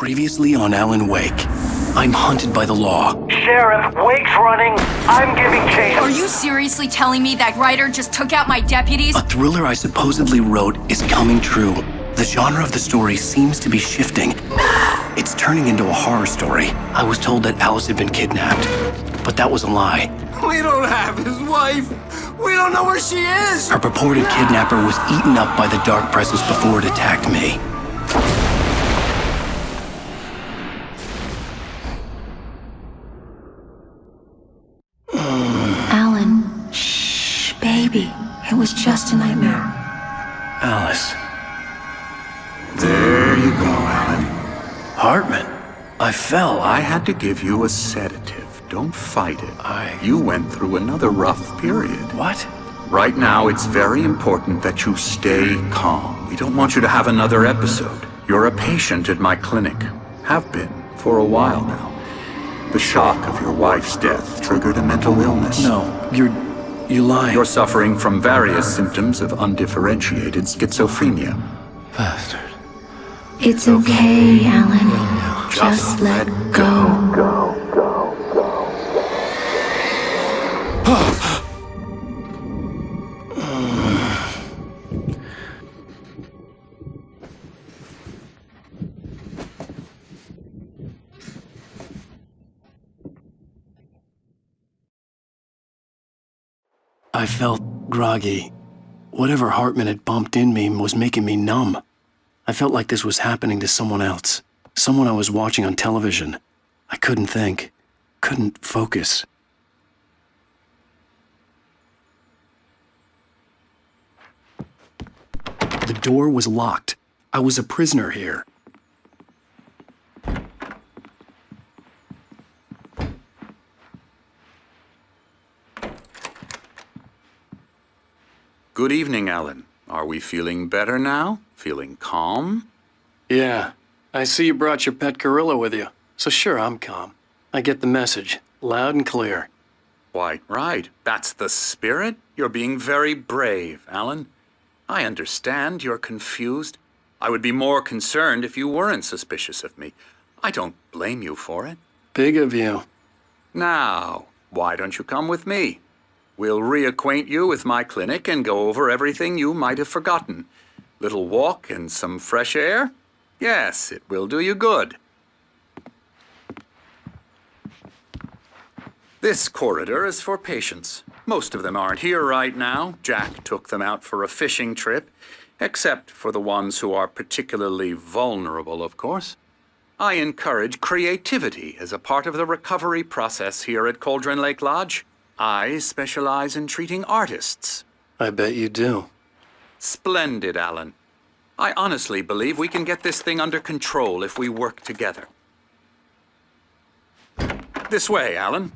Previously on Alan Wake. I'm hunted by the law. Sheriff, Wake's running. I'm giving chase. Are you seriously telling me that writer just took out my deputies? A thriller I supposedly wrote is coming true. The genre of the story seems to be shifting. It's turning into a horror story. I was told that Alice had been kidnapped, but that was a lie. We don't have his wife. We don't know where she is. Her purported kidnapper was eaten up by the dark presence before it attacked me. Alan, shh, baby. It was just a nightmare. Alice. There you go, Alan. Hartman. I fell. I had to give you a sedative. Don't fight it. I- You went through another rough period. What? Right now, it's very important that you stay calm. We don't want you to have another episode. You're a patient at my clinic. Have been for a while now. The shock of your wife's death triggered a mental illness. No, you're lying. You're suffering from various symptoms of undifferentiated schizophrenia. Bastard. It's okay, Alan. Just let go. I felt groggy. Whatever Hartman had bumped in me was making me numb. I felt like this was happening to someone else. Someone I was watching on television. I couldn't think. Couldn't focus. The door was locked. I was a prisoner here. Good evening, Alan. Are we feeling better now? Feeling calm? Yeah. I see you brought your pet gorilla with you. So sure, I'm calm. I get the message. Loud and clear. Quite right. That's the spirit. You're being very brave, Alan. I understand you're confused. I would be more concerned if you weren't suspicious of me. I don't blame you for it. Big of you. Now, why don't you come with me? We'll reacquaint you with my clinic and go over everything you might have forgotten. Little walk and some fresh air? Yes, it will do you good. This corridor is for patients. Most of them aren't here right now. Jack took them out for a fishing trip, except for the ones who are particularly vulnerable, of course. I encourage creativity as a part of the recovery process here at Cauldron Lake Lodge. I specialize in treating artists. I bet you do. Splendid, Alan. I honestly believe we can get this thing under control if we work together. This way, Alan.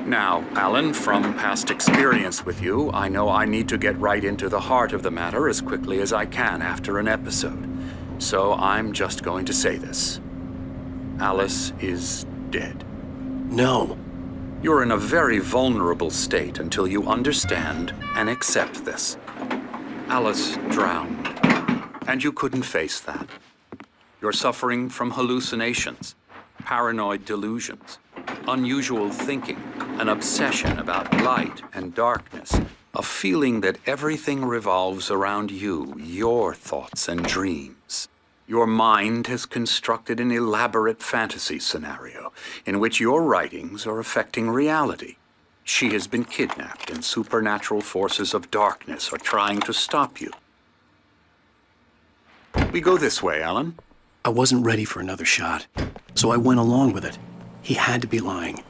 Now, Alan, from past experience with you, I know I need to get right into the heart of the matter as quickly as I can after an episode. So I'm just going to say this. Alice is dead. No. You're in a very vulnerable state until you understand and accept this. Alice drowned, and you couldn't face that. You're suffering from hallucinations, paranoid delusions, unusual thinking, an obsession about light and darkness, a feeling that everything revolves around you, your thoughts and dreams. Your mind has constructed an elaborate fantasy scenario in which your writings are affecting reality. She has been kidnapped and supernatural forces of darkness are trying to stop you. We go this way, Alan. I wasn't ready for another shot, so I went along with it. He had to be lying.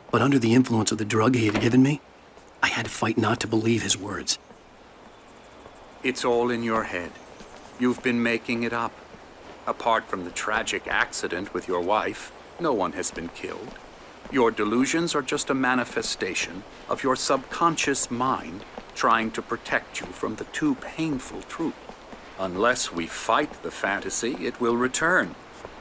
But under the influence of the drug he had given me, I had to fight not to believe his words. It's all in your head. You've been making it up. Apart from the tragic accident with your wife, no one has been killed. Your delusions are just a manifestation of your subconscious mind trying to protect you from the too painful truth. Unless we fight the fantasy, it will return.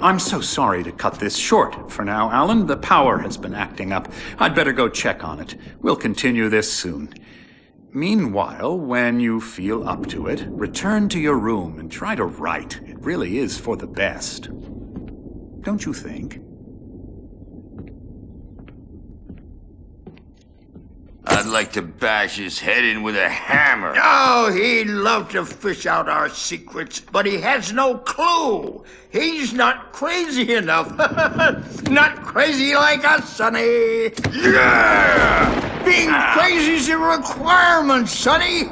I'm so sorry to cut this short for now, Alan. The power has been acting up. I'd better go check on it. We'll continue this soon. Meanwhile, when you feel up to it, return to your room and try to write. It really is for the best. Don't you think? I'd like to bash his head in with a hammer. Oh, he'd love to fish out our secrets, but he has no clue. He's not crazy enough. Not crazy like us, Sonny. Yeah! Being crazy's a requirement, Sonny.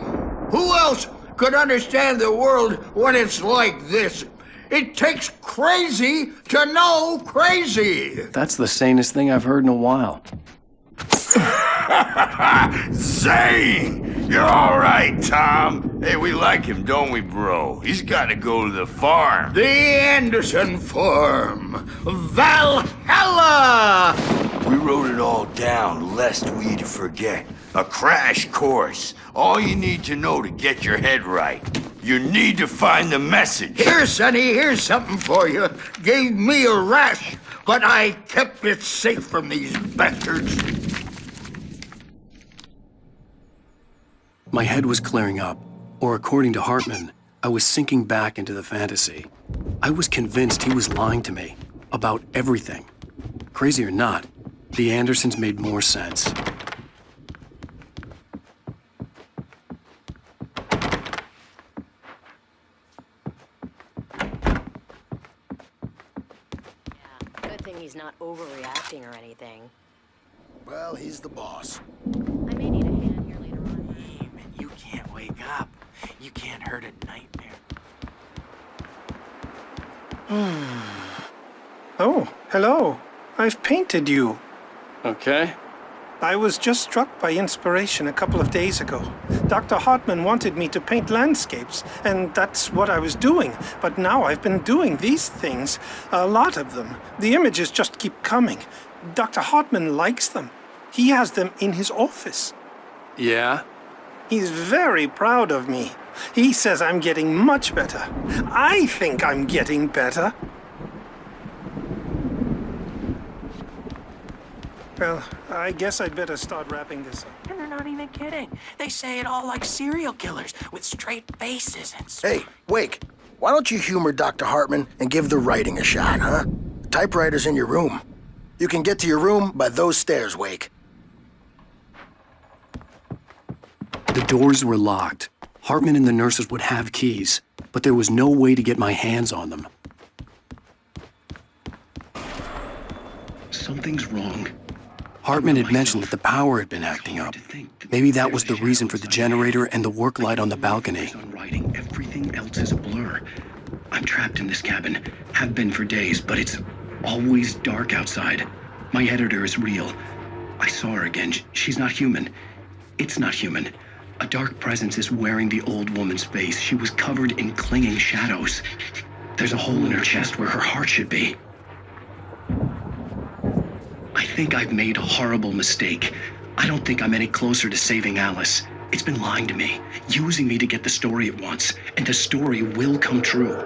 Who else could understand the world when it's like this? It takes crazy to know crazy. That's the sanest thing I've heard in a while. Zane! You're all right, Tom. Hey, we like him, don't we, bro? He's got to go to the farm. The Anderson Farm. Valhalla! We wrote it all down, lest we forget. A crash course. All you need to know to get your head right. You need to find the message. Here, Sonny, here's something for you. Gave me a rash, but I kept it safe from these bastards. My head was clearing up, or according to Hartman, I was sinking back into the fantasy. I was convinced he was lying to me about everything. Crazy or not, the Andersons made more sense. Good thing he's not overreacting or anything. Well, he's the boss. I may need a hand here later on. Damn, you can't wake up. You can't hurt a nightmare. Oh, hello. I've painted you. Okay. I was just struck by inspiration a couple of days ago. Dr. Hartman wanted me to paint landscapes, and that's what I was doing. But now I've been doing these things, a lot of them. The images just keep coming. Dr. Hartman likes them. He has them in his office. Yeah? He's very proud of me. He says I'm getting much better. I think I'm getting better. Well, I guess I'd better start wrapping this up. And they're not even kidding. They say it all like serial killers with straight faces and Hey, Wake, why don't you humor Dr. Hartman and give the writing a shot, huh? The typewriter's in your room. You can get to your room by those stairs, Wake. The doors were locked. Hartman and the nurses would have keys, but there was no way to get my hands on them. Something's wrong. Hartman had mentioned that the power had been acting up. Maybe that was the reason for the generator and the work light on the balcony. Everything else is a blur. I'm trapped in this cabin. Have been for days, but it's always dark outside. My editor is real. I saw her again. She's not human. It's not human. A dark presence is wearing the old woman's face. She was covered in clinging shadows. There's a hole in her chest where her heart should be. I think I've made a horrible mistake. I don't think I'm any closer to saving Alice. It's been lying to me, using me to get the story it wants, and the story will come true.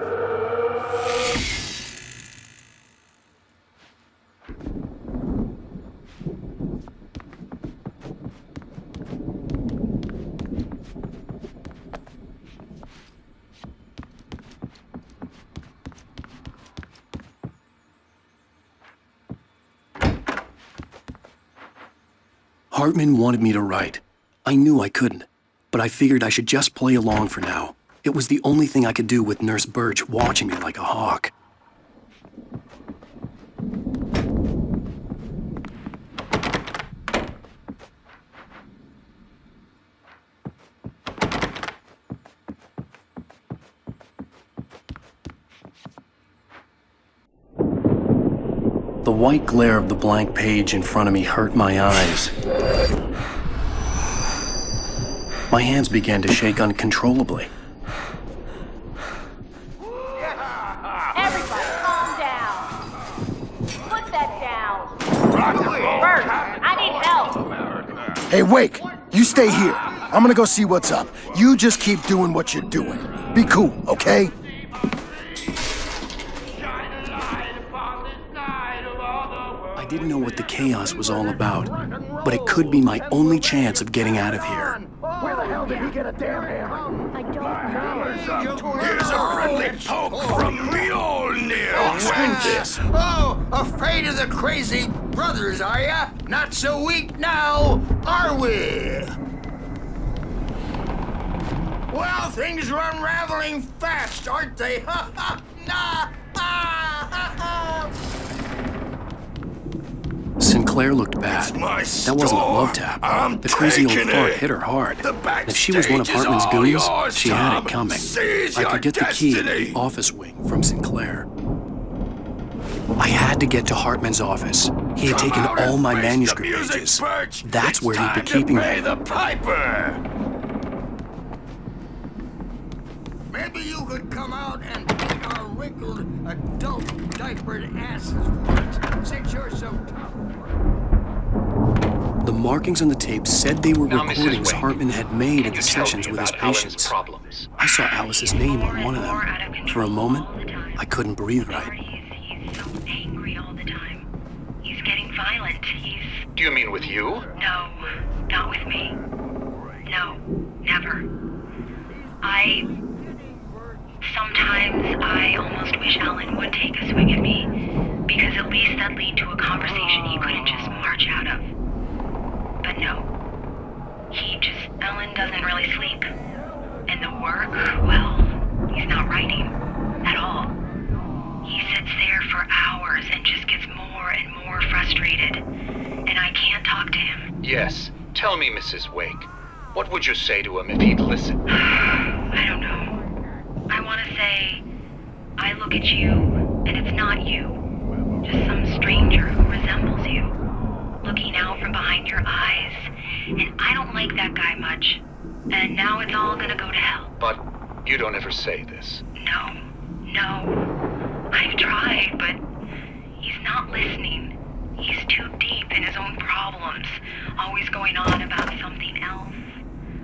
Hartman wanted me to write. I knew I couldn't, but I figured I should just play along for now. It was the only thing I could do with Nurse Birch watching me like a hawk. The white glare of the blank page in front of me hurt my eyes. My hands began to shake uncontrollably. Everybody, calm down. Put that down. Bert, I need help. Hey, Wake, you stay here. I'm gonna go see what's up. You just keep doing what you're doing. Be cool, okay? didn't know what the chaos was all about, but it could be my only chance of getting out of here. Where the hell did he get a damn hammer? I don't know. Here's a friendly poke from Mjolnir. What's this? Oh, afraid of the crazy brothers, are ya? Not so weak now, are we? Well, things are unraveling fast, aren't they? Ha ha! Nah! Sinclair looked bad. my That wasn't a store. love tap. I'm The crazy old taking fart it. hit her hard. The And if she was one of backstage is Hartman's all goons, yours, she had Tom. it coming. Seize I your could get the key to destiny. the office wing from Sinclair. I had to get to Hartman's office. He had Come taken out and all my face the manuscript music, pages. Birch. That's It's where he'd time been to keeping pay them. the piper. Maybe you could come out and beat our wrinkled, adult, diapered asses for it, since you're so tough. The markings on the tape said they were Now, Mrs. recordings Wake, Hartman had made Can at you the tell sessions me with his about Alan's patients. problems? I saw Alice's name on one of them. For a moment, I couldn't breathe right. He's so angry all the time. He's getting violent. Do you mean with you? No, not with me. No, never. Sometimes I almost wish Alan would take a swing at me, because at least that'd lead to a conversation he couldn't just march out of. But no. Alan doesn't really sleep. And the work, well, he's not writing at all. He sits there for hours and just gets more and more frustrated. And I can't talk to him. Yes. Tell me, Mrs. Wake. What would you say to him if he'd listen? I don't know. I want to say, I look at you, and it's not you. Just some stranger who resembles you. Looking out from behind your eyes. And I don't like that guy much. And now it's all gonna go to hell. But you don't ever say this. No. I've tried, but he's not listening. He's too deep in his own problems. Always going on about something else.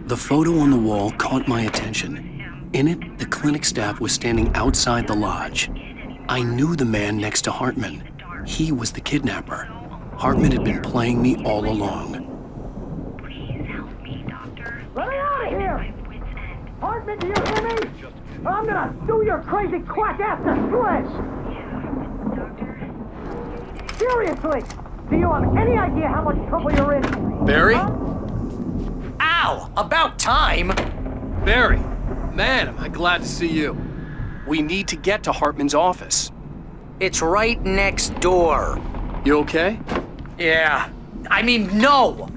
The photo on the wall caught my attention. In it, the clinic staff was standing outside the lodge. I knew the man next to Hartman. He was the kidnapper. Hartman had been playing me all along. Please help me, doctor. Let me out of here! My wit's end. Hartman, do you hear me? I'm gonna do your crazy quack ass to shreds! Seriously! Do you have any idea how much trouble you're in? Barry? Ow! About time! Barry, man, am I glad to see you. We need to get to Hartman's office. It's right next door. You okay? Yeah. I mean, no!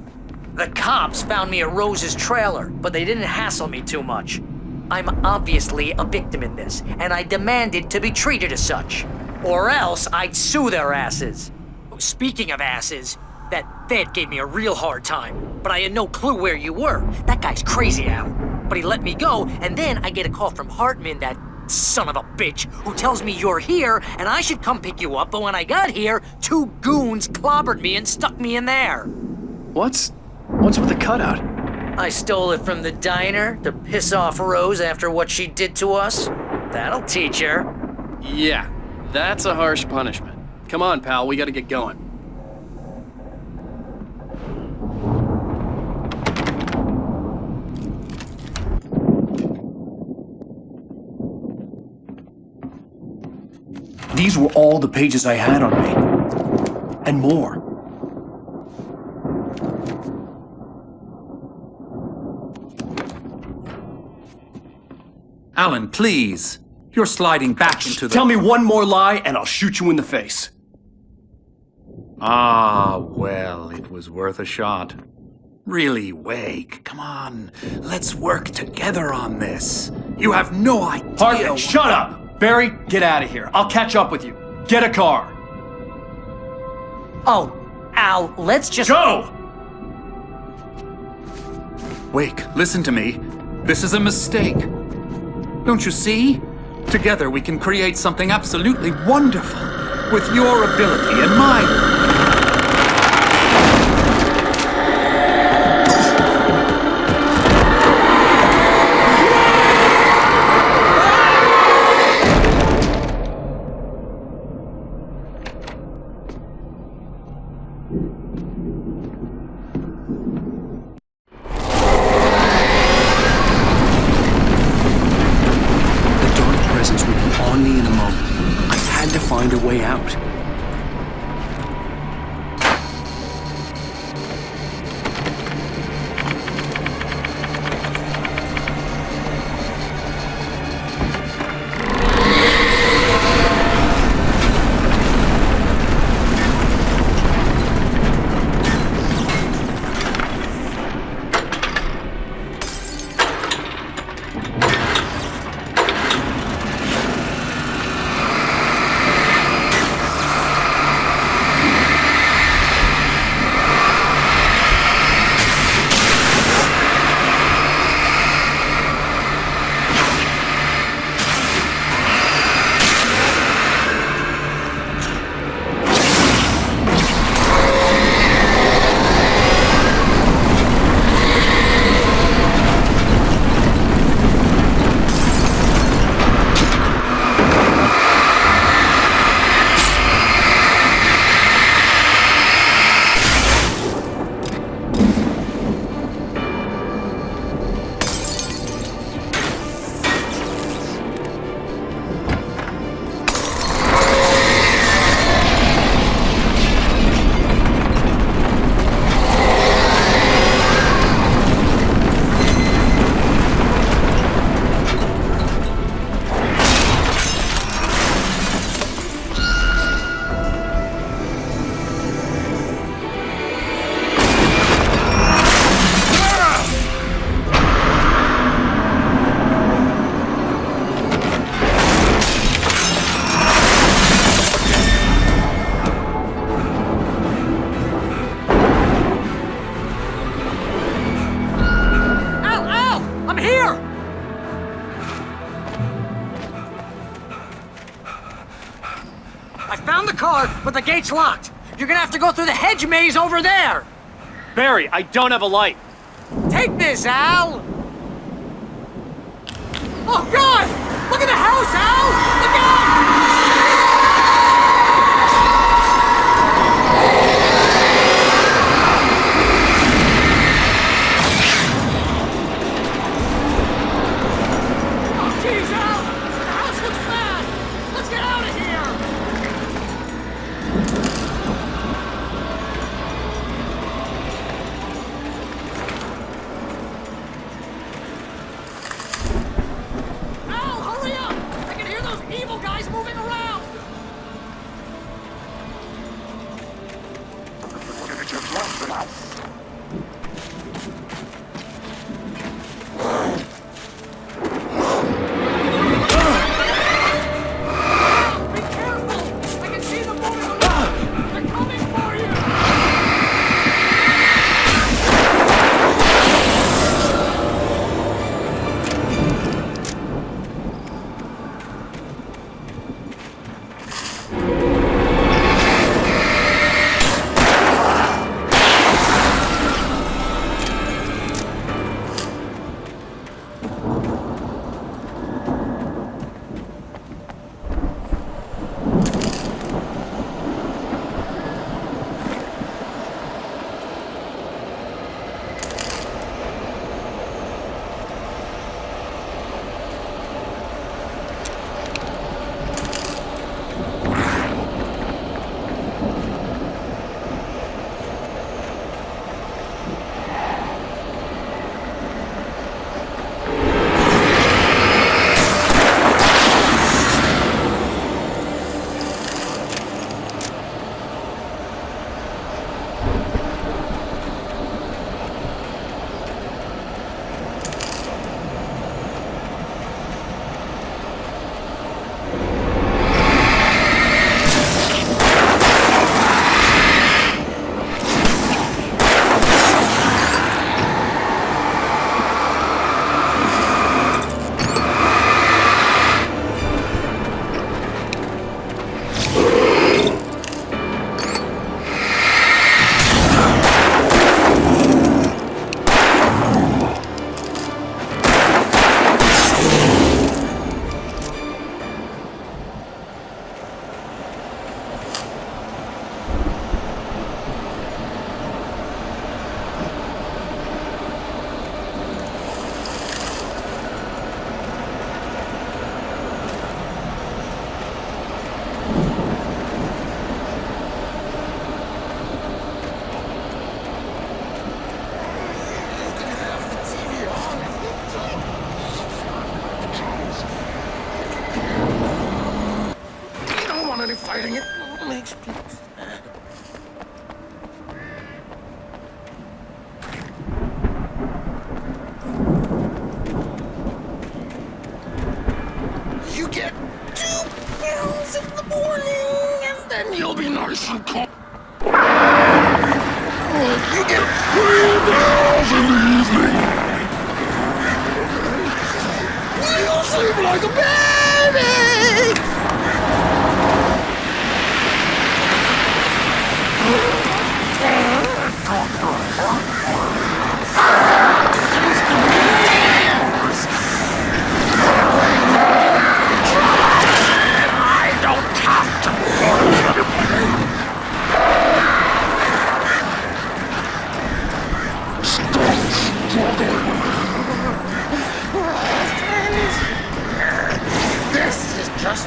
The cops found me at Rose's trailer, but they didn't hassle me too much. I'm obviously a victim in this, and I demanded to be treated as such. Or else I'd sue their asses. Speaking of asses, that Fed gave me a real hard time, but I had no clue where you were. That guy's crazy, Al. But he let me go, and then I get a call from Hartman, that son of a bitch, who tells me you're here and I should come pick you up, but when I got here, 2 goons clobbered me and stuck me in there. What's with the cutout? I stole it from the diner to piss off Rose after what she did to us. That'll teach her. Yeah, that's a harsh punishment. Come on, pal, we gotta get going. These were all the pages I had on me. And more. Alan, please. You're sliding back into the... Tell me one more lie and I'll shoot you in the face. Ah, well, it was worth a shot. Really, Wake, come on. Let's work together on this. You have no idea... Hartman, shut up! Barry, get out of here. I'll catch up with you. Get a car. Oh, Al, let's just... Go! Wake, listen to me. This is a mistake. Don't you see? Together we can create something absolutely wonderful. With your ability and mine. The dark presence would be on me in a moment. I had to find a way out. Found the car, but the gate's locked. You're gonna have to go through the hedge maze over there. Barry, I don't have a light. Take this, Al. Oh, God! Look at the house, Al! Look out! Thanks, please. You get 2 pills in the morning, and then you'll be nice and calm. You get 3 pills in the evening. You'll sleep like a baby. I don't have to hurt anybody. Stop struggling. This is just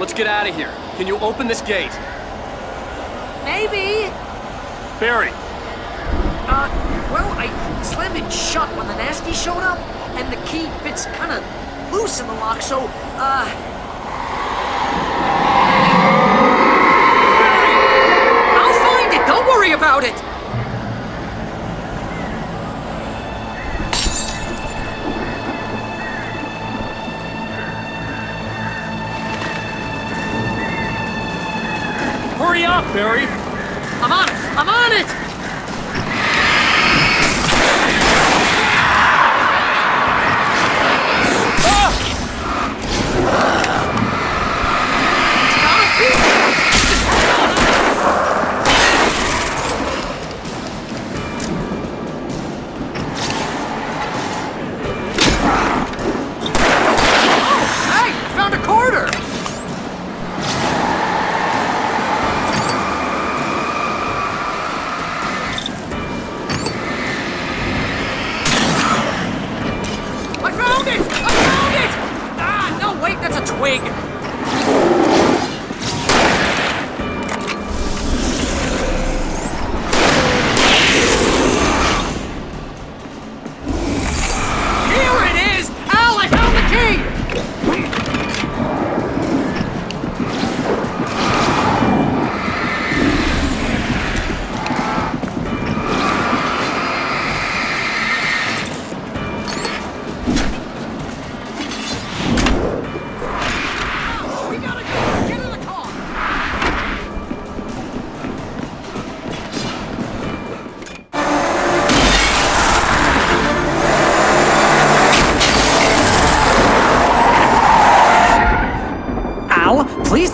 let's get out of here. Can you open this gate? Maybe. Barry, Well, I slammed it shut when the nasty showed up, and the key fits kind of loose in the lock, so, Barry, I'll find it, don't worry about it! hurry up, Barry! I'm on it! I'm on it!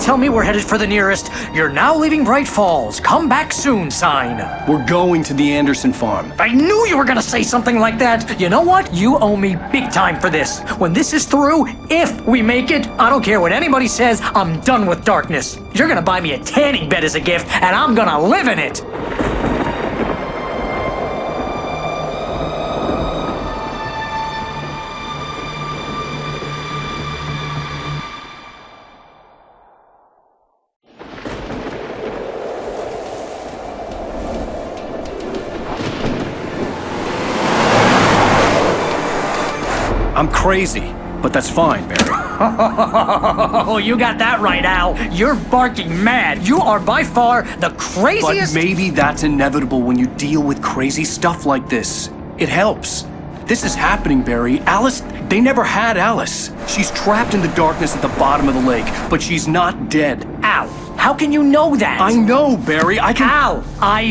Tell me we're headed for the nearest "You're now leaving Bright Falls. Come back soon" sign. We're going to the Anderson farm. I knew you were gonna say something like that. You know what? You owe me big time for this. When this is through, if we make it, I don't care what anybody says, I'm done with darkness. You're gonna buy me a tanning bed as a gift, and I'm gonna live in it. I'm crazy, but that's fine, Barry. Oh, you got that right, Al. You're barking mad. You are by far the craziest— But maybe that's inevitable when you deal with crazy stuff like this. It helps. This is happening, Barry. Alice, they never had Alice. She's trapped in the darkness at the bottom of the lake, but she's not dead. Al, how can you know that? I know, Barry. I can— Al,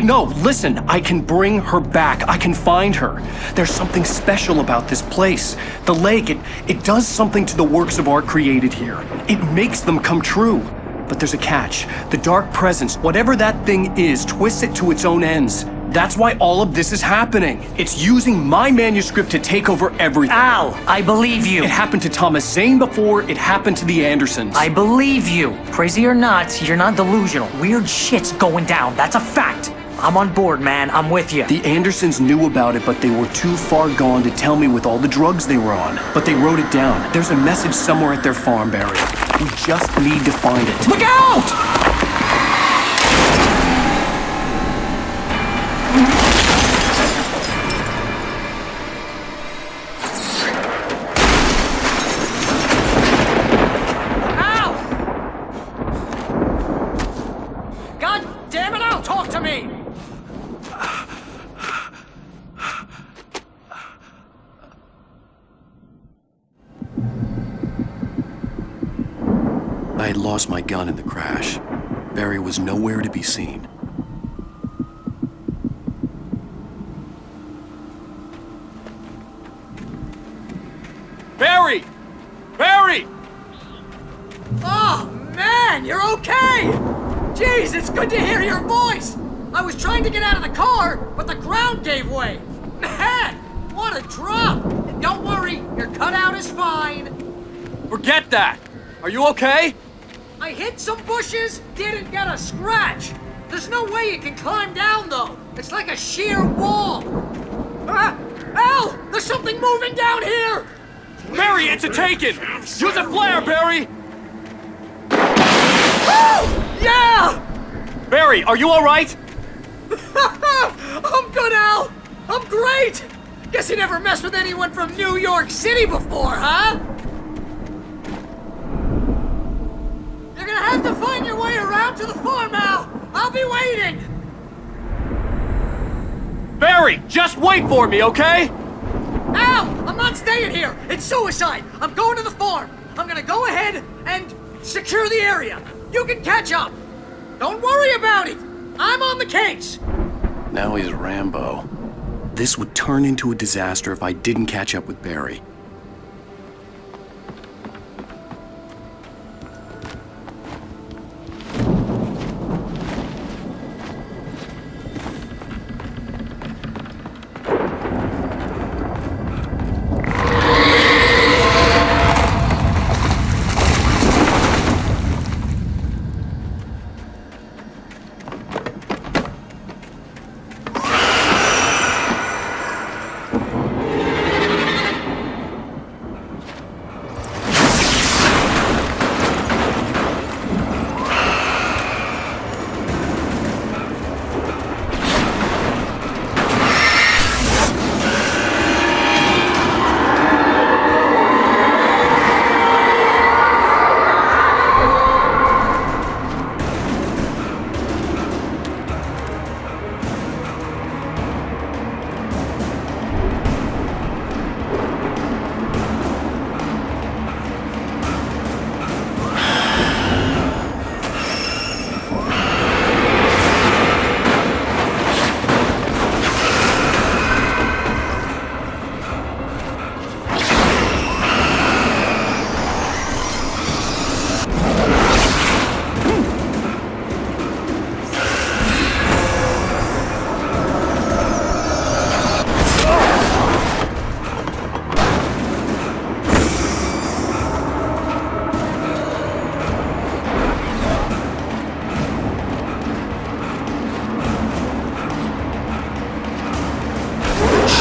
No, listen. I can bring her back. I can find her. There's something special about this place. The lake, it does something to the works of art created here. It makes them come true. But there's a catch. The dark presence, whatever that thing is, twists it to its own ends. That's why all of this is happening. It's using my manuscript to take over everything. Al, I believe you. It happened to Thomas Zane before, it happened to the Andersons. I believe you. Crazy or not, you're not delusional. Weird shit's going down. That's a fact. I'm on board, man. I'm with you. The Andersons knew about it, but they were too far gone to tell me with all the drugs they were on. But they wrote it down. There's a message somewhere at their farm, Barry. We just need to find it. Look out! I had lost my gun in the crash. Barry was nowhere to be seen. Barry! Barry! Oh, man, you're okay! Jeez, it's good to hear your voice! I was trying to get out of the car, but the ground gave way. Man, what a drop! Don't worry, your cutout is fine. Forget that! Are you okay? I hit some bushes, didn't get a scratch. There's no way you can climb down, though. It's like a sheer wall. Al! There's something moving down here! Barry, it's a taken! Use a flare, Barry! Oh! Yeah! Barry, are you all right? I'm good, Al! I'm great! Guess you never messed with anyone from New York City before, huh? You're gonna have to find your way around to the farm, Al! I'll be waiting! Barry, just wait for me, okay? Al! I'm not staying here! It's suicide! I'm going to the farm! I'm gonna go ahead and secure the area! You can catch up! Don't worry about it! I'm on the case! Now he's Rambo. This would turn into a disaster if I didn't catch up with Barry.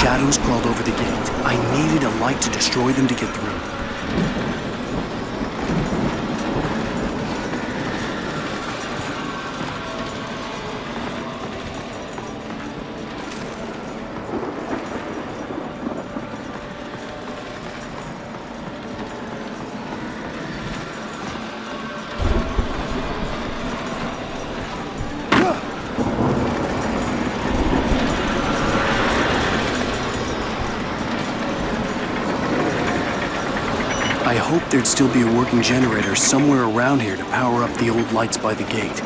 Shadows crawled over the gate. I needed a light to destroy them to get through. I hoped there'd still be a working generator somewhere around here to power up the old lights by the gate.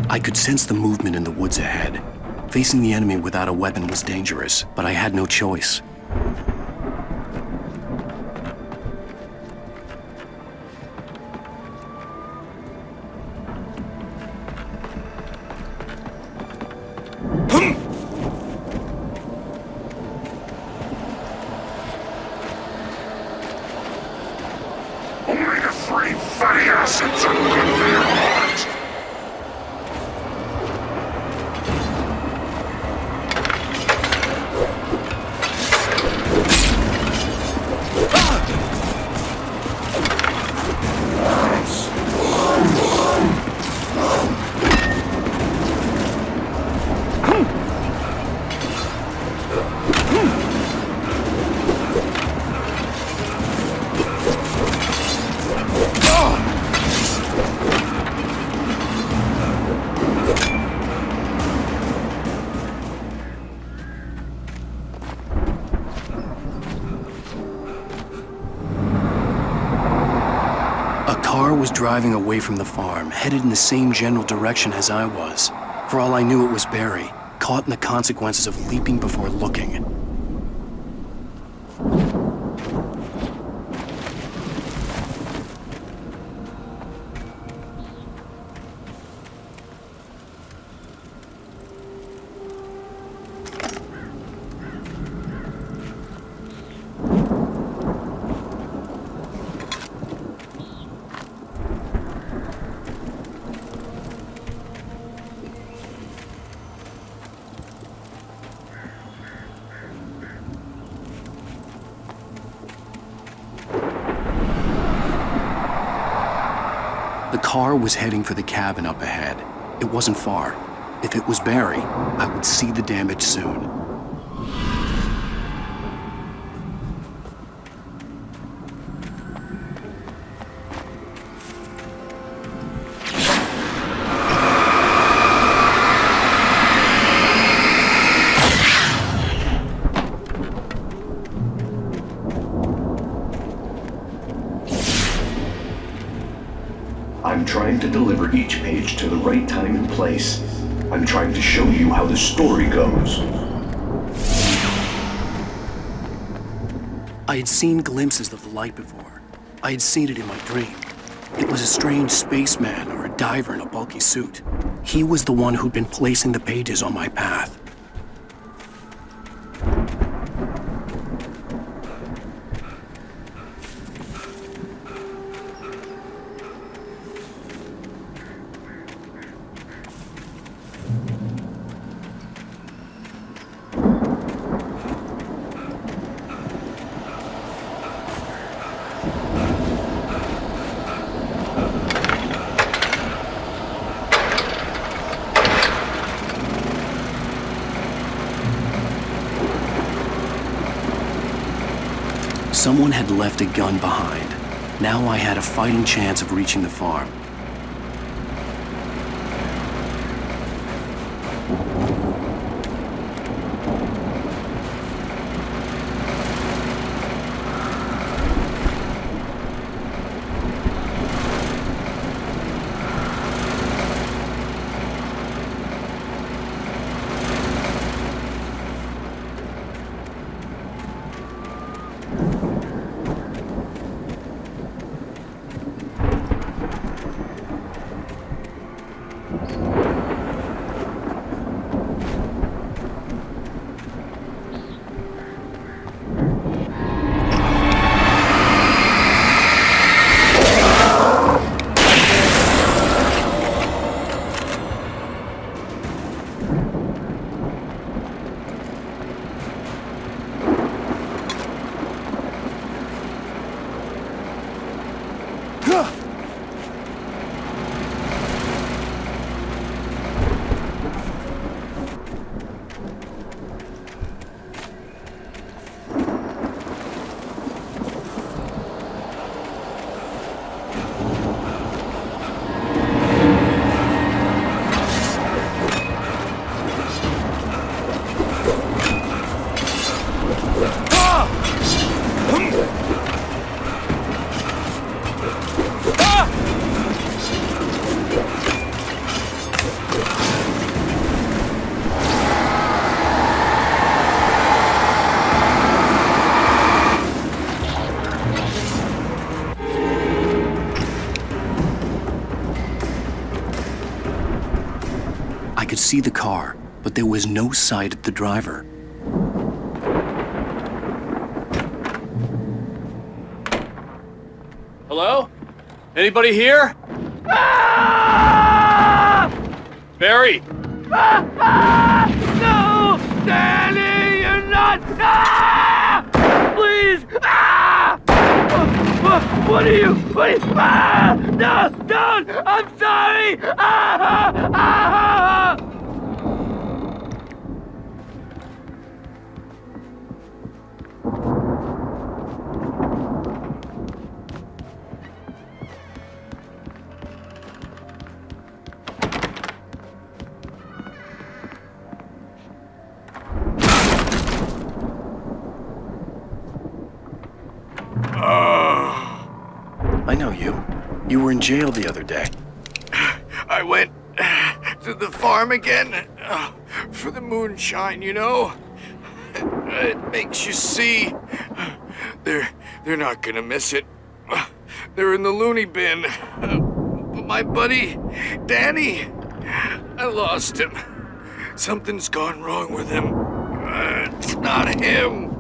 I could sense the movement in the woods ahead. Facing the enemy without a weapon was dangerous, but I had no choice. Only the three fatty acids are good for your heart. Was driving away from the farm, headed in the same general direction as I was. For all I knew, it was Barry, caught in the consequences of leaping before looking. car was heading for the cabin up ahead. It wasn't far. If it was Barry, I would see the damage soon. I'm trying to deliver each page to the right time and place. I'm trying to show you how the story goes. I had seen glimpses of the light before. I had seen it in my dream. It was a strange spaceman or a diver in a bulky suit. He was the one who'd been placing the pages on my path. Someone had left a gun behind. Now I had a fighting chance of reaching the farm. I could see the car, but there was no sight of the driver. Hello? Anybody here? Barry! No! Danny, you're not! Please! What are you? No! Don't! I'm sorry! I know you. You were in jail the other day. I went to the farm again for the moonshine, you know? It makes you see. They're not gonna miss it. They're in the loony bin. But my buddy, Danny, I lost him. Something's gone wrong with him. It's not him.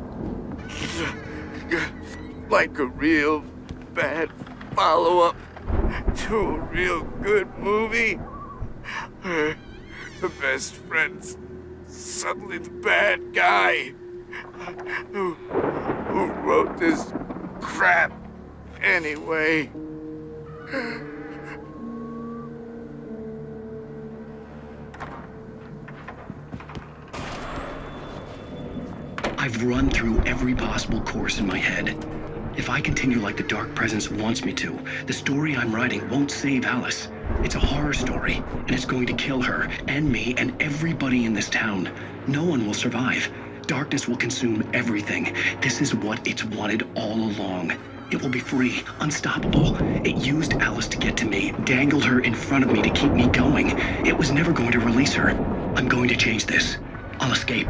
Like a real bad follow-up to a real good movie. The best friend's suddenly the bad guy who wrote this crap anyway. I've run through every possible course in my head. If I continue like the Dark Presence wants me to, the story I'm writing won't save Alice. It's a horror story, and it's going to kill her, and me, and everybody in this town. No one will survive. Darkness will consume everything. This is what it's wanted all along. It will be free, unstoppable. It used Alice to get to me, dangled her in front of me to keep me going. It was never going to release her. I'm going to change this. I'll escape.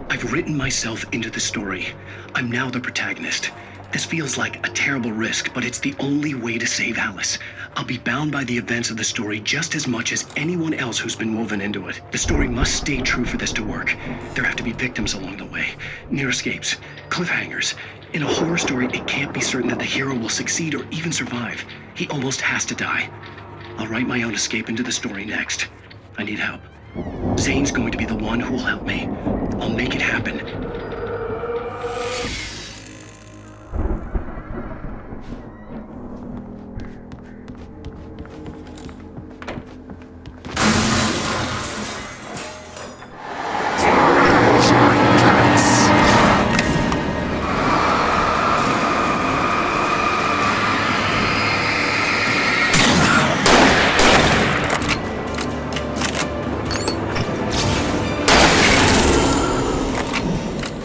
I've written myself into the story. I'm now the protagonist. This feels like a terrible risk, but it's the only way to save Alice. I'll be bound by the events of the story just as much as anyone else who's been woven into it. The story must stay true for this to work. There have to be victims along the way, near escapes, cliffhangers. In a horror story, it can't be certain that the hero will succeed or even survive. He almost has to die. I'll write my own escape into the story next. I need help. Zane's going to be the one who will help me. I'll make it happen.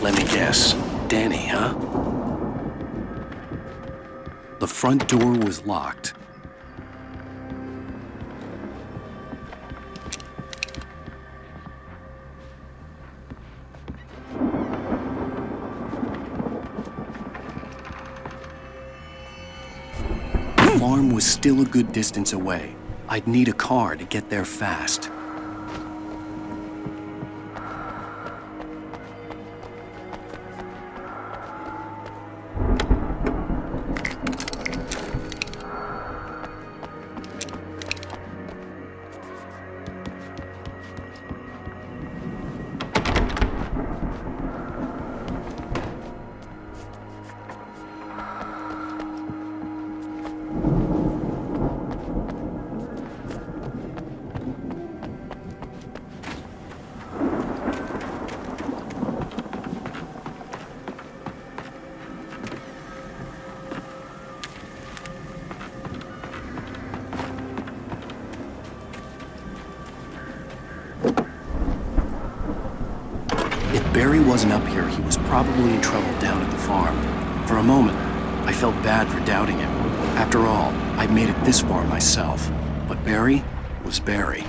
Let me guess. Danny, huh? The front door was locked. The farm was still a good distance away. I'd need a car to get there fast. If Barry wasn't up here, he was probably in trouble down at the farm. For a moment, I felt bad for doubting him. After all, I'd made it this far myself. But Barry was Barry.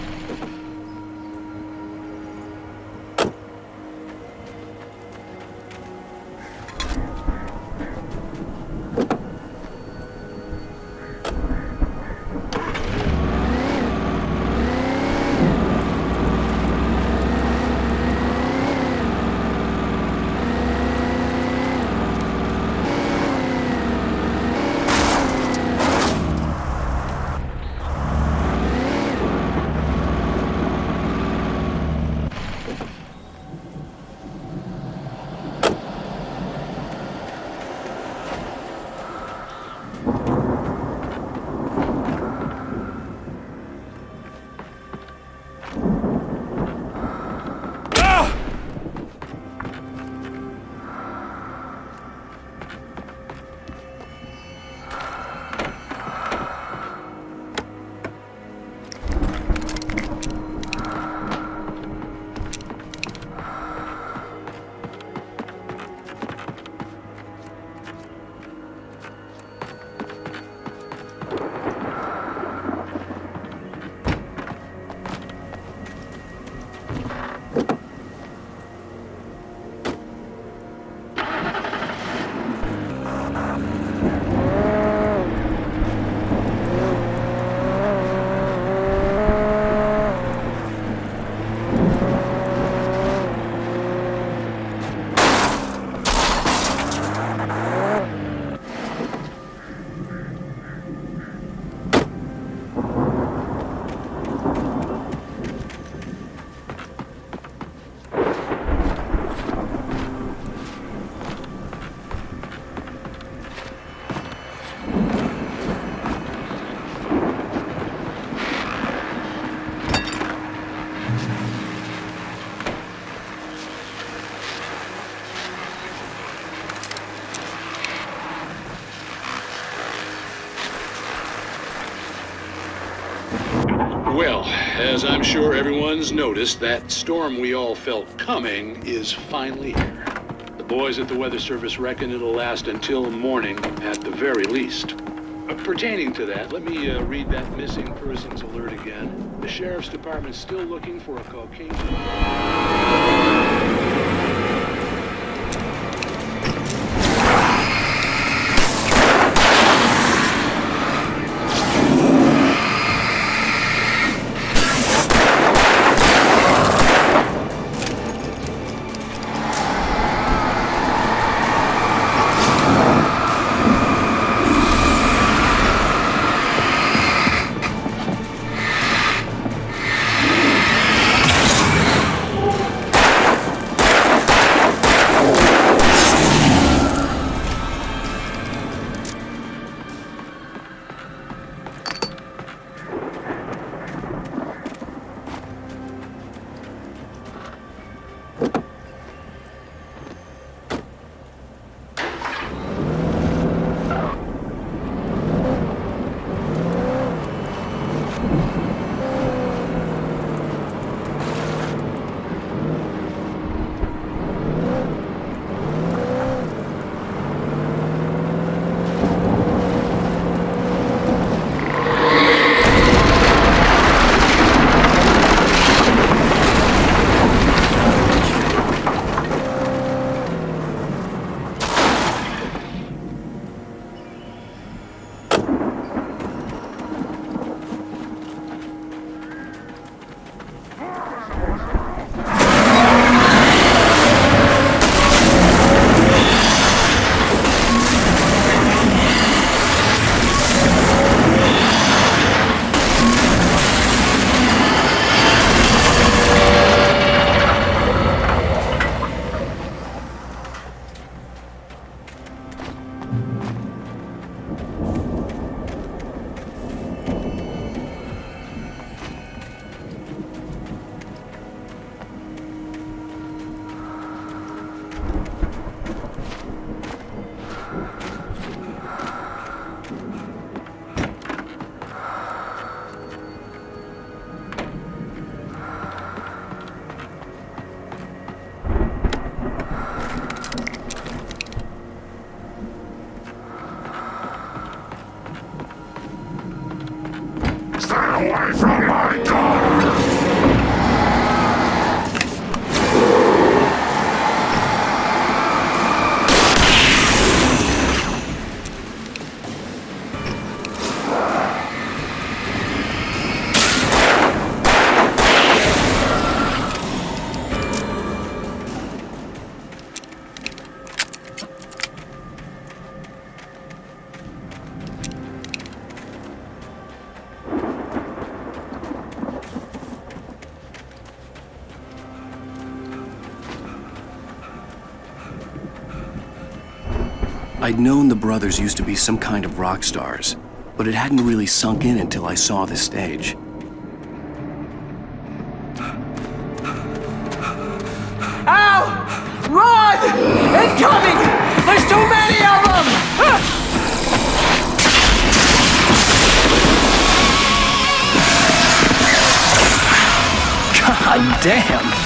Well, as I'm sure everyone's noticed, that storm we all felt coming is finally here. The boys at the Weather Service reckon it'll last until morning at the very least. Pertaining to that, let me read that missing persons alert again. The Sheriff's Department's still looking for a Caucasian... away from my daughter! I'd known the brothers used to be some kind of rock stars, but it hadn't really sunk in until I saw the stage. Ow! Run! Incoming! There's too many of them! God damn!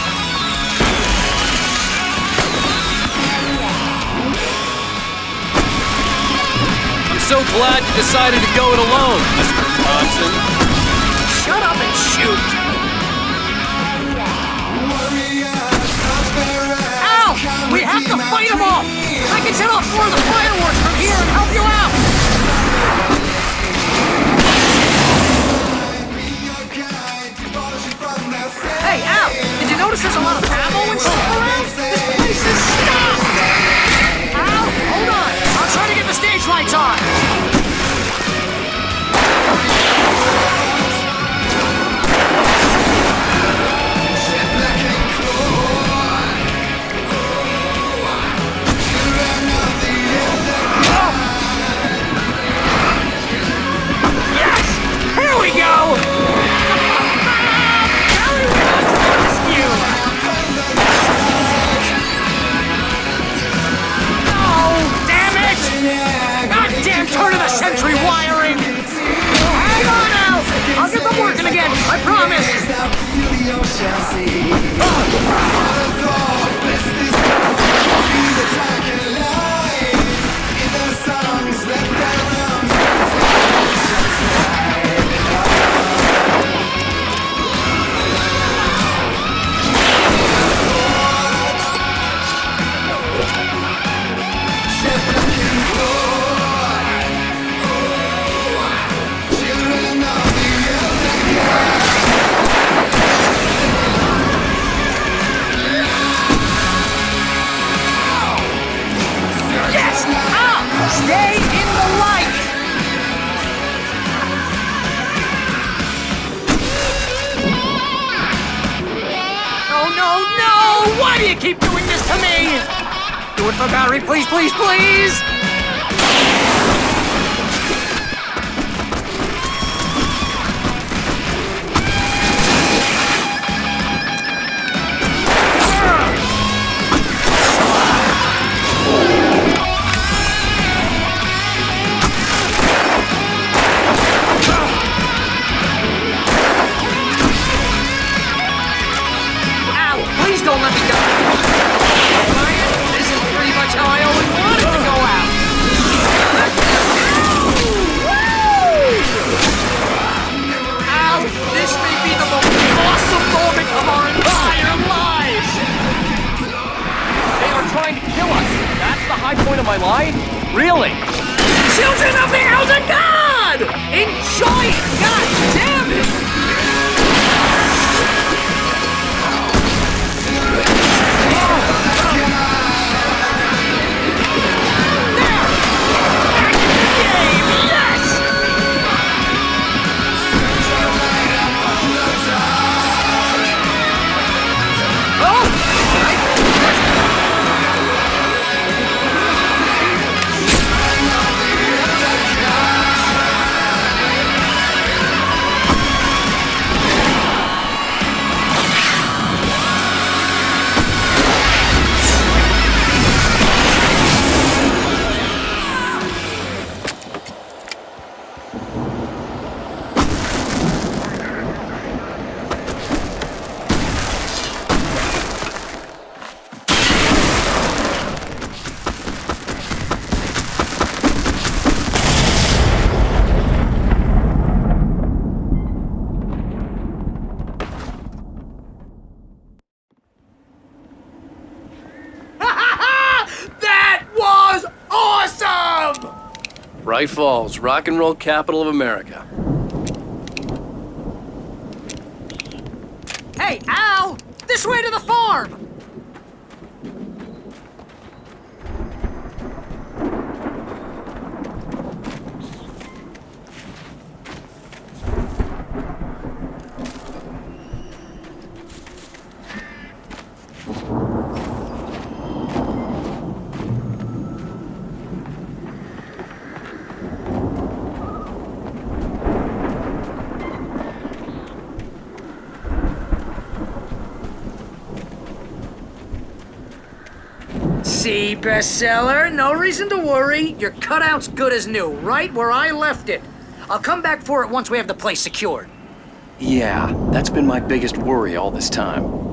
So glad you decided to go it alone, Mr. Thompson. Shut up and shoot! Ow! We have to fight them off! I can set off more of the fireworks from here and help you out! Hey, Al! Did you notice there's a lot of ammo and stuff around? This place is stopped! Al, hold on! I'll try to get the stage lights on! you keep doing this to me? Do it for Barry, please, please, please! Don't let me go. Ryan, this is pretty much how I always wanted to go out. Ow! This may be the most awesome moment of our entire lives! They are trying to kill us. That's the high point of my line? Really? Children of the Elder God! Enjoy it! God damn it! Bright Falls, rock and roll capital of America. Hey, Al! This way to the farm! See, bestseller, no reason to worry. Your cutout's good as new, right where I left it. I'll come back for it once we have the place secured. Yeah, that's been my biggest worry all this time.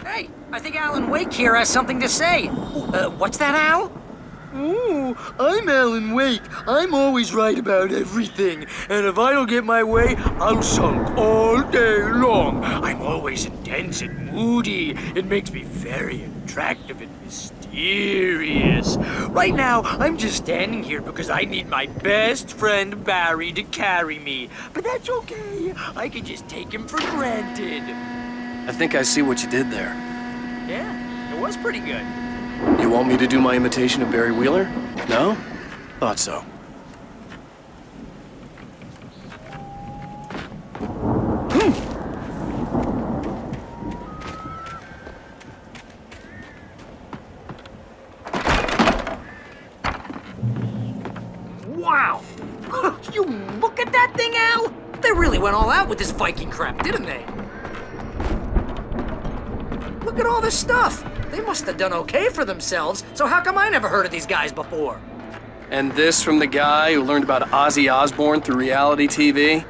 Hey, I think Alan Wake here has something to say. What's that, Al? Ooh, I'm Alan Wake. I'm always right about everything. And if I don't get my way, I'll sulk all day long. I'm always intense and moody. It makes me very attractive and mysterious. Right now, I'm just standing here because I need my best friend Barry to carry me. But that's okay. I can just take him for granted. I think I see what you did there. Yeah, it was pretty good. You want me to do my imitation of Barry Wheeler? No? Thought so. Wow! You look at that thing, Al! They really went all out with this Viking crap, didn't they? Look at all this stuff. They must have done okay for themselves, so how come I never heard of these guys before? And this from the guy who learned about Ozzy Osbourne through reality TV?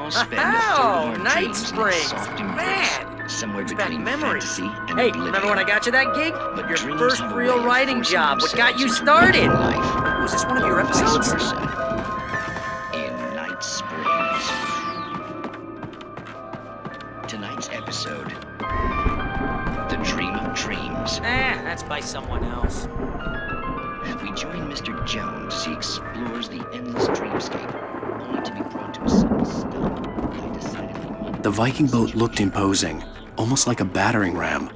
all spend a third of our Night dreams in a Springs. soft embrace, Man, somewhere brings back between memories. fantasy and Hey, oblivion. remember when I got you that gig? But Your dreams first have a real way of writing forcing job. What got you themselves started? into life. Was this one of your Or episodes? vice versa. In Night Springs. Tonight's episode, The Dream of Dreams. That's by someone else. We join Mr. Jones as he explores the endless dreamscape, only to be brought to a sudden stop by decidedly... The Viking boat looked imposing, almost like a battering ram.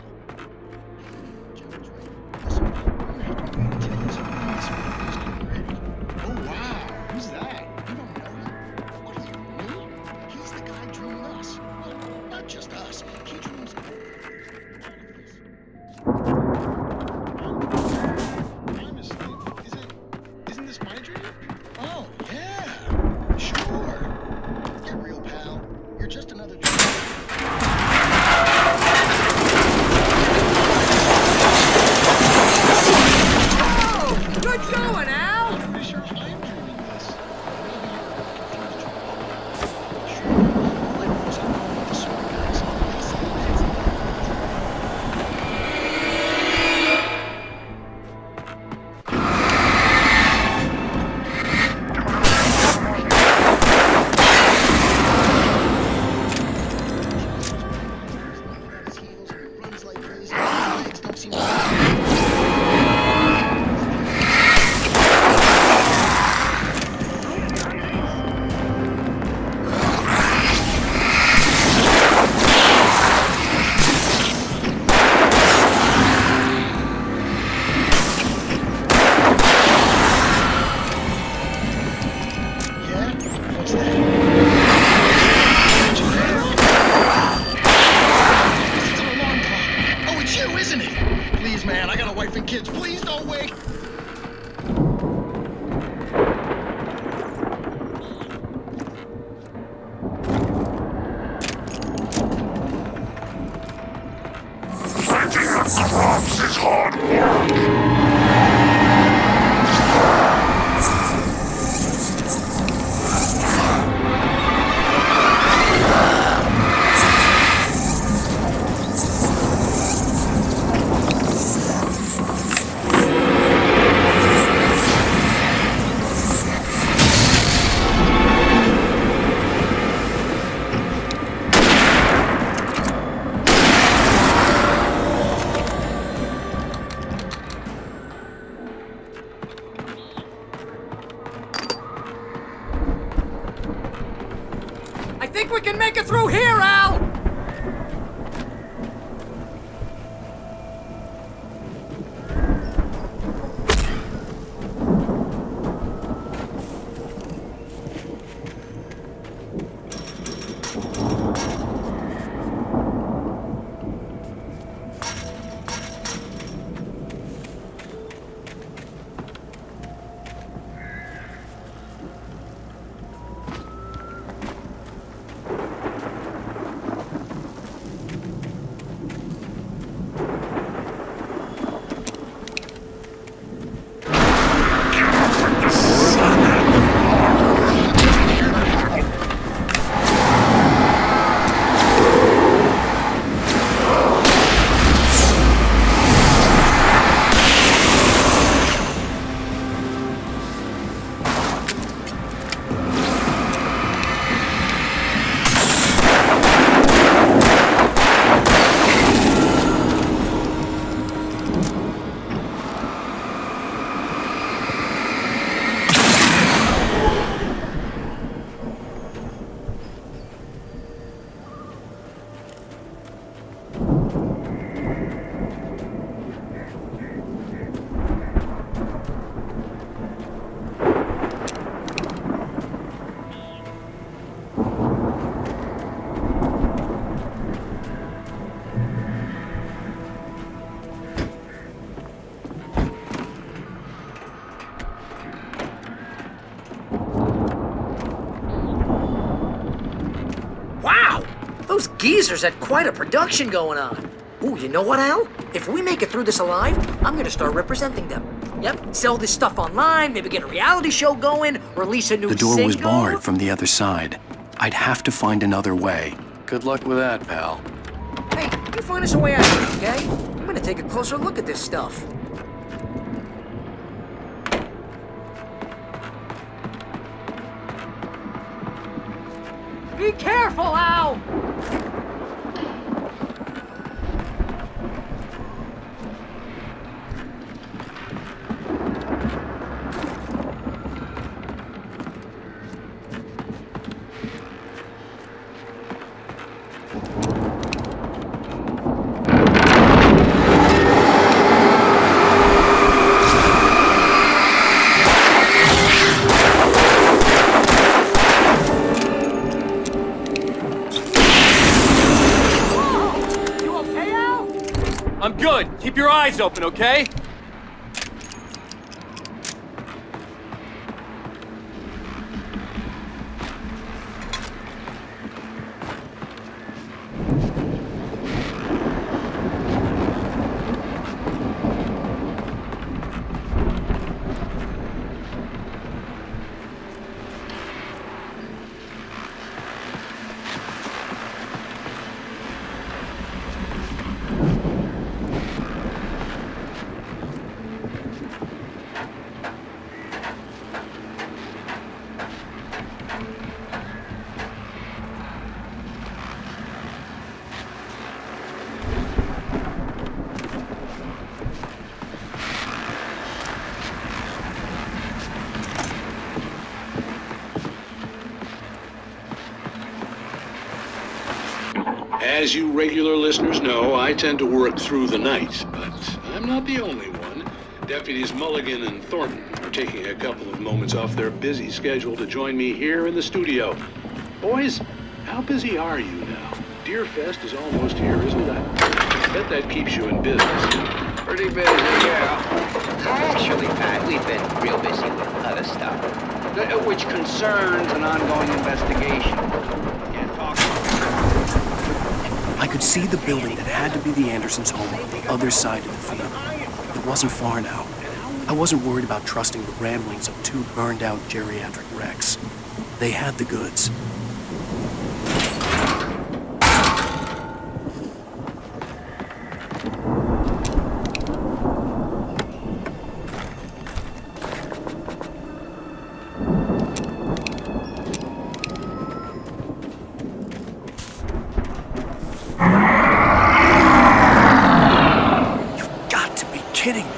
I think we can make it through here, Al! Those geezers had quite a production going on. Ooh, you know what, Al? If we make it through this alive, I'm gonna start representing them. Yep, sell this stuff online, maybe get a reality show going, release a new The door was single. barred from the other side. I'd have to find another way. Good luck with that, pal. Hey, you find us a way out of here, okay? I'm gonna take a closer look at this stuff. Be careful, Al! I'm good. Keep your eyes open, okay? As you regular listeners know, I tend to work through the night, but I'm not the only one. Deputies Mulligan and Thornton are taking a couple of moments off their busy schedule to join me here in the studio. Boys, how busy are you now? Deerfest is almost here, isn't it? I bet that keeps you in business. Pretty busy, yeah. Actually, Pat, we've been real busy with other stuff, which concerns an ongoing investigation. Can't talk about it. I could see the building that had to be the Andersons' home on the other side of the field. It wasn't far now. I wasn't worried about trusting the ramblings of two burned-out geriatric wrecks. They had the goods. Kidding me.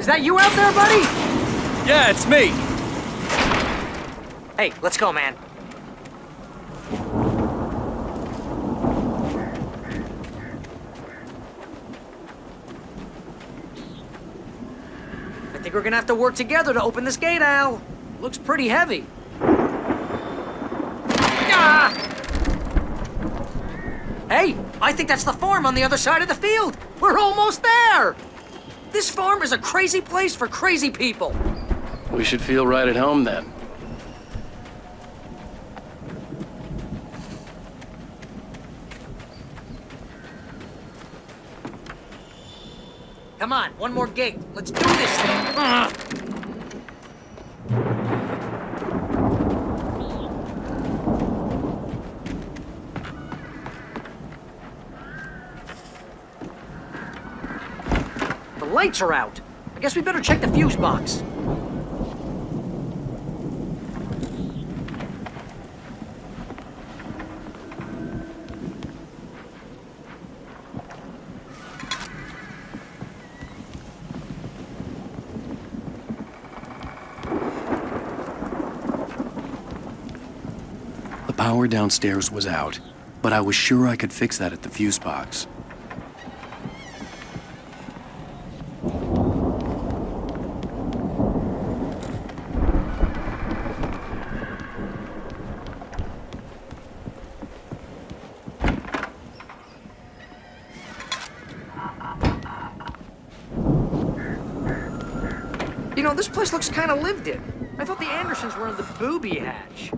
Is that you out there, buddy? Yeah, it's me. Hey, let's go, man. I think we're gonna have to work together to open this gate, Al. Looks pretty heavy. Ah! Hey, I think that's the farm on the other side of the field. We're almost there. This farm is a crazy place for crazy people. We should feel right at home then. Come on, one more gate. Let's do this thing. The lights are out. I guess we better check the fuse box. The power downstairs was out, but I was sure I could fix that at the fuse box. You know, this place looks kind of lived in. I thought the Andersons were in the booby hatch.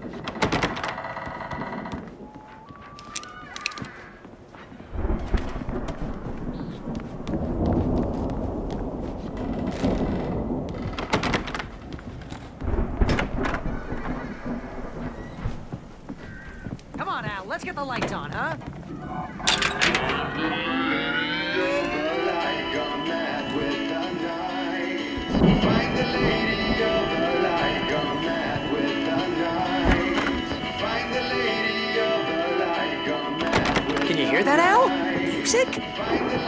Come on, Al, let's get the lights on, huh? Can you hear that, Al? Music?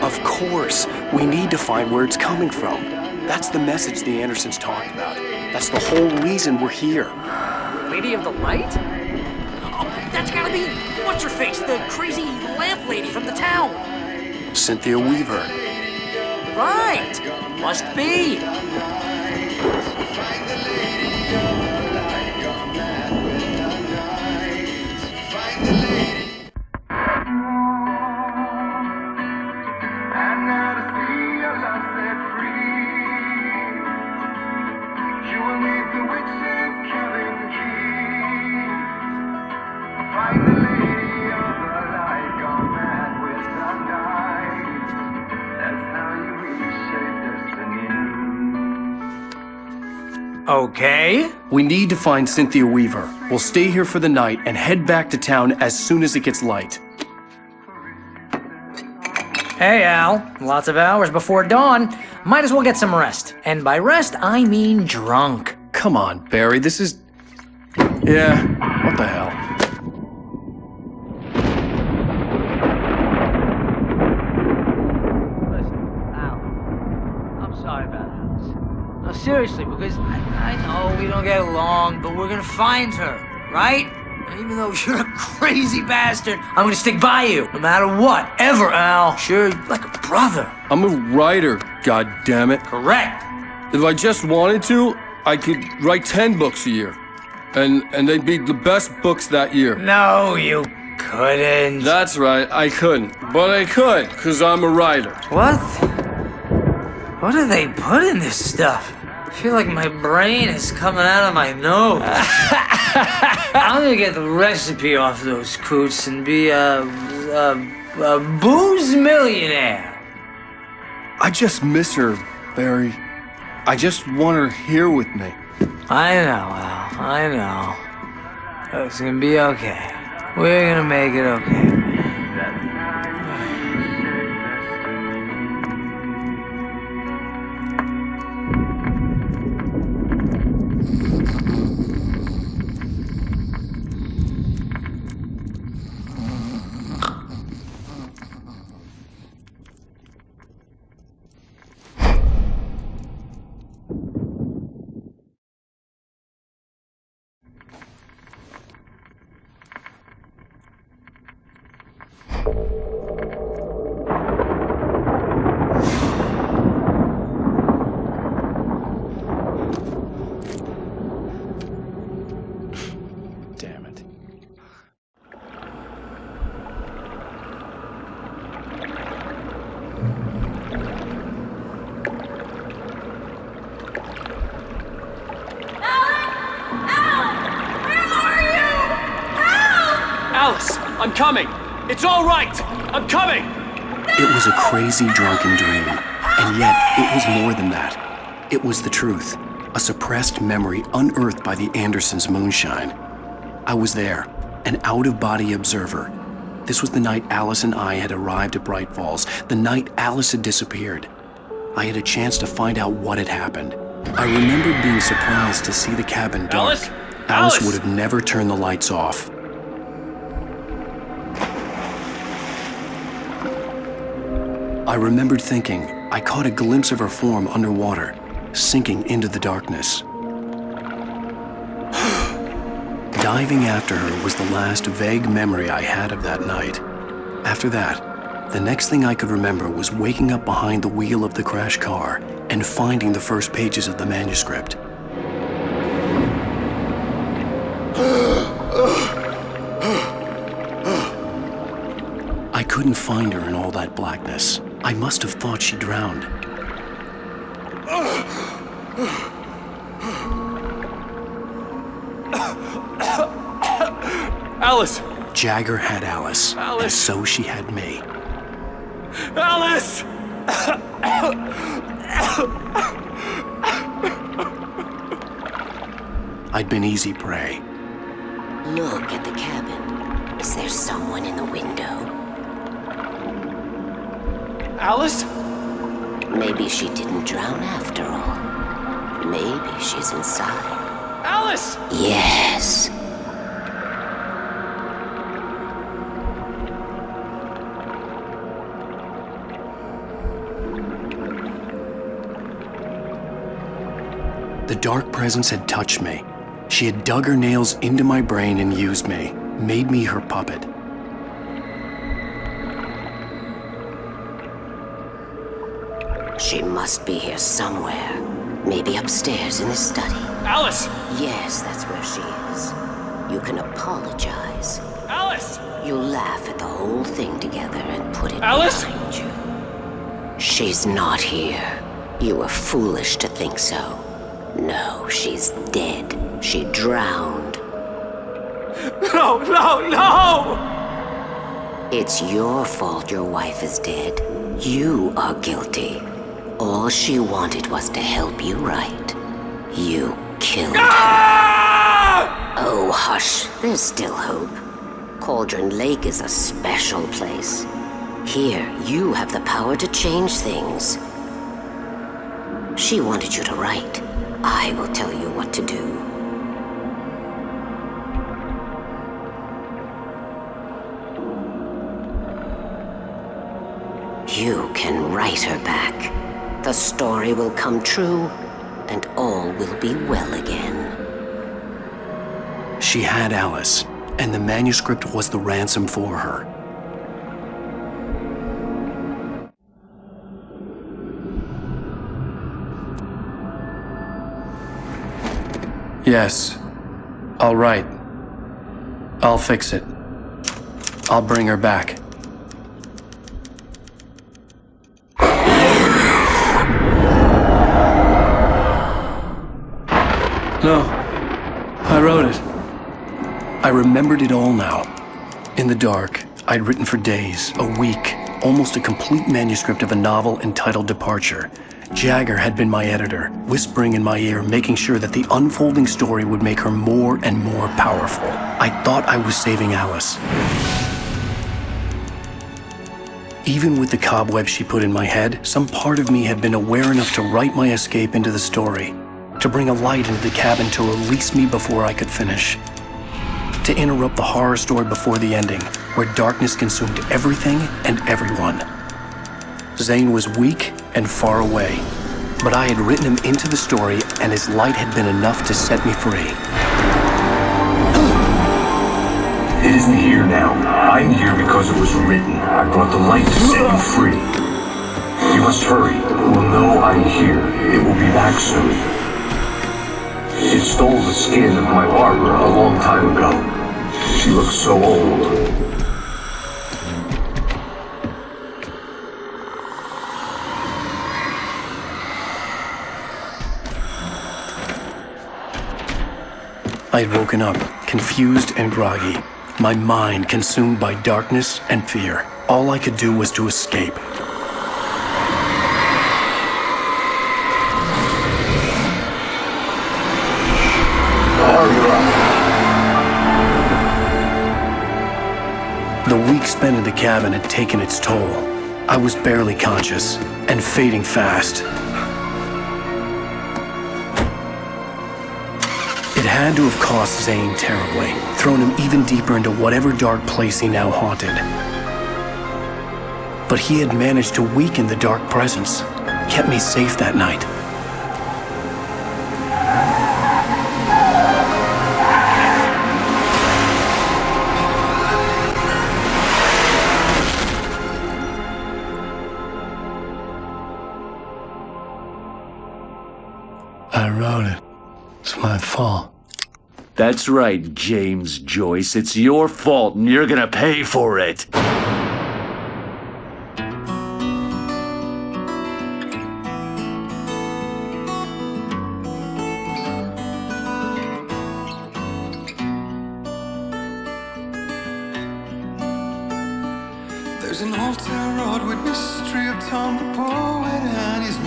Of course. We need to find where it's coming from. That's the message the Andersons talked about. That's the whole reason we're here. Lady of the Light? Oh, that's gotta be... What's-her-face? The crazy lamp lady from the town. Cynthia Weaver. Right. Must be. Okay. We need to find Cynthia Weaver. We'll stay here for the night and head back to town as soon as it gets light. Hey, Al. Lots of hours before dawn. Might as well get some rest. And by rest, I mean drunk. Come on, Barry, this is... Yeah, what the hell? Listen, Al, I'm sorry about Alice. No, seriously, because I know we don't get along, but we're gonna find her, right? And even though you're a crazy bastard, I'm gonna stick by you, no matter what, ever, Al. Sure, like a brother. I'm a writer, goddammit. Correct. If I just wanted to, I could write 10 books a year. And they'd be the best books that year. No, you couldn't. That's right, I couldn't. But I could, because I'm a writer. What? What do they put in this stuff? I feel like my brain is coming out of my nose. I'm gonna get the recipe off those coots and be a booze millionaire. I just miss her, Barry. I just want her here with me. I know, Al. I know. It's gonna be okay. We're gonna make it okay. coming! It's all right! I'm coming! It was a crazy, drunken dream. And yet, it was more than that. It was the truth. A suppressed memory unearthed by the Andersons' moonshine. I was there, an out-of-body observer. This was the night Alice and I had arrived at Bright Falls, the night Alice had disappeared. I had a chance to find out what had happened. I remembered being surprised to see the cabin dark. Alice would have never turned the lights off. I remembered thinking I caught a glimpse of her form underwater, sinking into the darkness. Diving after her was the last vague memory I had of that night. After that, the next thing I could remember was waking up behind the wheel of the crashed car and finding the first pages of the manuscript. I couldn't find her in all that blackness. I must have thought she drowned. Alice! Jagger had Alice, and so she had me. Alice! I'd been easy prey. Look at the cabin. Is there someone in the window? Alice? Maybe she didn't drown after all. Maybe she's inside. Alice! Yes. The dark presence had touched me. She had dug her nails into my brain and used me, made me her puppet. She must be here somewhere. Maybe upstairs in the study. Alice! Yes, that's where she is. You can apologize. Alice! You'll laugh at the whole thing together and put it Alice? behind you. She's not here. You were foolish to think so. No, she's dead. She drowned. No, no, no! It's your fault your wife is dead. You are guilty. All she wanted was to help you right. You killed her. Oh, hush. There's still hope. Cauldron Lake is a special place. Here, you have the power to change things. She wanted you to write. I will tell you what to do. You can write her back. The story will come true, and all will be well again. She had Alice, and the manuscript was the ransom for her. Yes. All right. I'll fix it. I'll bring her back. No. I wrote it. I remembered it all now. In the dark, I'd written for days, a week, almost a complete manuscript of a novel entitled Departure. Jagger had been my editor, whispering in my ear, making sure that the unfolding story would make her more and more powerful. I thought I was saving Alice. Even with the cobwebs she put in my head, some part of me had been aware enough to write my escape into the story, to bring a light into the cabin to release me before I could finish, to interrupt the horror story before the ending, where darkness consumed everything and everyone. Zane was weak and far away, but I had written him into the story, and his light had been enough to set me free. It isn't here now. I'm here because it was written. I brought the light to set you free. You must hurry. It will know I'm here. It will be back soon. It stole the skin of my barber a long time ago. She looks so old. I had woken up, confused and groggy. My mind consumed by darkness and fear. All I could do was to escape. The week spent in the cabin had taken its toll. I was barely conscious and fading fast. It had to have cost Zane terribly, thrown him even deeper into whatever dark place he now haunted. But he had managed to weaken the dark presence, kept me safe that night. I wrote it. It's my fault. That's right, James Joyce. It's your fault, and you're gonna pay for it. There's an old town road with mystery of Tom the poet and his